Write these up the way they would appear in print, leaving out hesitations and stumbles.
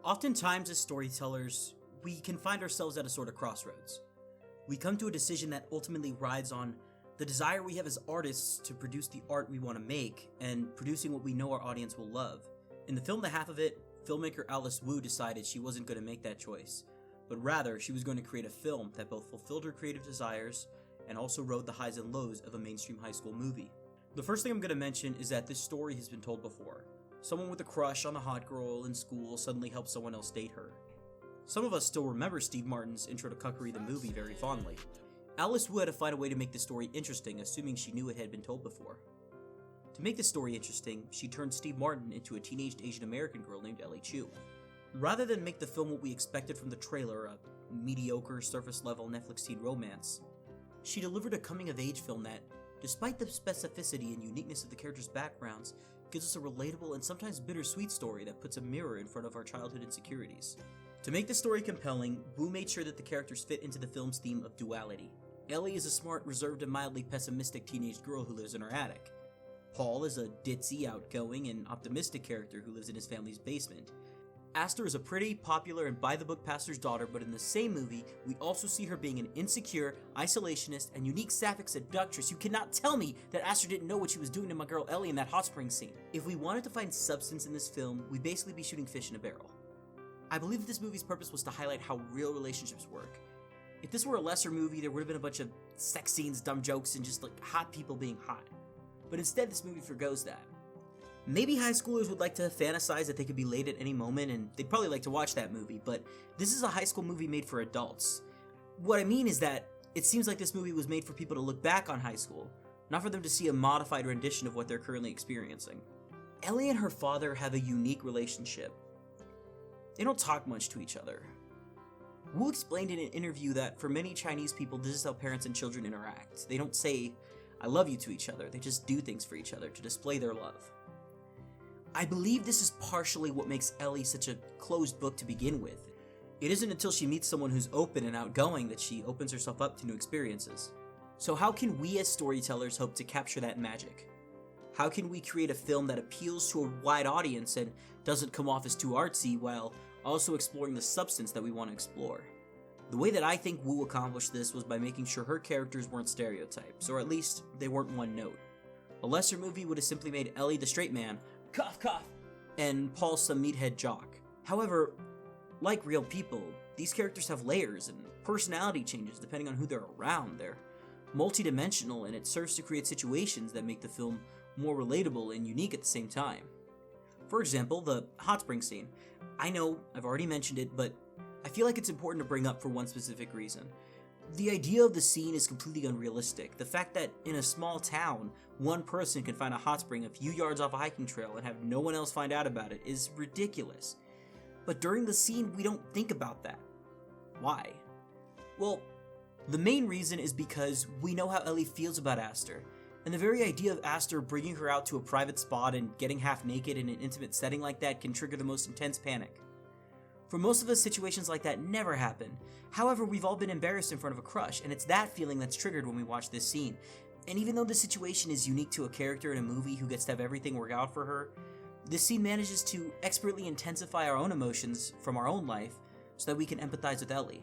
Oftentimes, as storytellers, we can find ourselves at a sort of crossroads. We come to a decision that ultimately rides on the desire we have as artists to produce the art we want to make and producing what we know our audience will love. In the film The Half of It, filmmaker Alice Wu decided she wasn't going to make that choice, but rather she was going to create a film that both fulfilled her creative desires and also rode the highs and lows of a mainstream high school movie. The first thing I'm going to mention is that this story has been told before. Someone with a crush on a hot girl in school suddenly helps someone else date her. Some of us still remember Steve Martin's Intro to Cuckery the movie very fondly. Alice Wu had to find a way to make the story interesting, assuming she knew it had been told before. To make the story interesting, she turned Steve Martin into a teenaged Asian American girl named Ellie Chu. Rather than make the film what we expected from the trailer, a mediocre, surface-level Netflix teen romance, she delivered a coming-of-age film that, despite the specificity and uniqueness of the characters' backgrounds, gives us a relatable and sometimes bittersweet story that puts a mirror in front of our childhood insecurities. To make the story compelling, Wu made sure that the characters fit into the film's theme of duality. Ellie is a smart, reserved, and mildly pessimistic teenage girl who lives in her attic. Paul is a ditzy, outgoing, and optimistic character who lives in his family's basement. Aster is a pretty, popular, and by-the-book pastor's daughter, but in the same movie, we also see her being an insecure, isolationist, and unique sapphic seductress. You cannot tell me that Aster didn't know what she was doing to my girl Ellie in that hot spring scene. If we wanted to find substance in this film, we'd basically be shooting fish in a barrel. I believe that this movie's purpose was to highlight how real relationships work. If this were a lesser movie, there would have been a bunch of sex scenes, dumb jokes, and just hot people being hot. But instead, this movie forgoes that. Maybe high schoolers would like to fantasize that they could be late at any moment, and they'd probably like to watch that movie, but this is a high school movie made for adults. What I mean is that it seems like this movie was made for people to look back on high school, not for them to see a modified rendition of what they're currently experiencing. Ellie and her father have a unique relationship. They don't talk much to each other. Wu explained in an interview that for many Chinese people, this is how parents and children interact. They don't say, "I love you" to each other, they just do things for each other to display their love. I believe this is partially what makes Ellie such a closed book to begin with. It isn't until she meets someone who's open and outgoing that she opens herself up to new experiences. So how can we as storytellers hope to capture that magic? How can we create a film that appeals to a wide audience and doesn't come off as too artsy while also exploring the substance that we want to explore? The way that I think Wu accomplished this was by making sure her characters weren't stereotypes, or at least they weren't one note. A lesser movie would have simply made Ellie the straight man, cough cough, and Paul some meathead jock. However, like real people, these characters have layers and personality changes depending on who they're around. They're multidimensional, and it serves to create situations that make the film more relatable and unique at the same time. For example, the hot spring scene. I know I've already mentioned it, but I feel like it's important to bring up for one specific reason. The idea of the scene is completely unrealistic. The fact that in a small town, one person can find a hot spring a few yards off a hiking trail and have no one else find out about it is ridiculous. But during the scene, we don't think about that. Why? Well, the main reason is because we know how Ellie feels about Aster, and the very idea of Aster bringing her out to a private spot and getting half naked in an intimate setting like that can trigger the most intense panic. For most of us, situations like that never happen. However, we've all been embarrassed in front of a crush, and it's that feeling that's triggered when we watch this scene. And even though the situation is unique to a character in a movie who gets to have everything work out for her, this scene manages to expertly intensify our own emotions from our own life so that we can empathize with Ellie.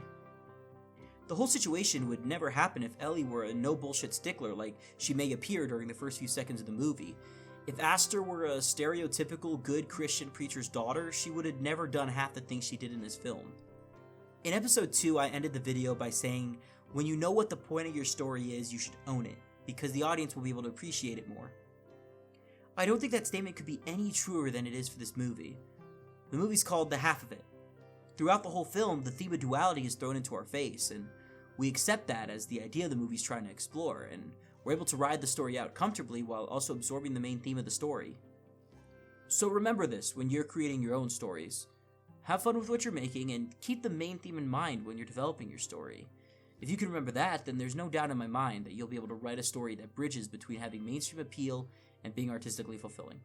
The whole situation would never happen if Ellie were a no-bullshit stickler like she may appear during the first few seconds of the movie. If Aster were a stereotypical good Christian preacher's daughter, she would have never done half the things she did in this film. In episode 2, I ended the video by saying, when you know what the point of your story is, you should own it, because the audience will be able to appreciate it more. I don't think that statement could be any truer than it is for this movie. The movie's called The Half of It. Throughout the whole film, the theme of duality is thrown into our face, and we accept that as the idea the movie's trying to explore, and we're able to ride the story out comfortably while also absorbing the main theme of the story. So remember this when you're creating your own stories. Have fun with what you're making, and keep the main theme in mind when you're developing your story. If you can remember that, then there's no doubt in my mind that you'll be able to write a story that bridges between having mainstream appeal and being artistically fulfilling.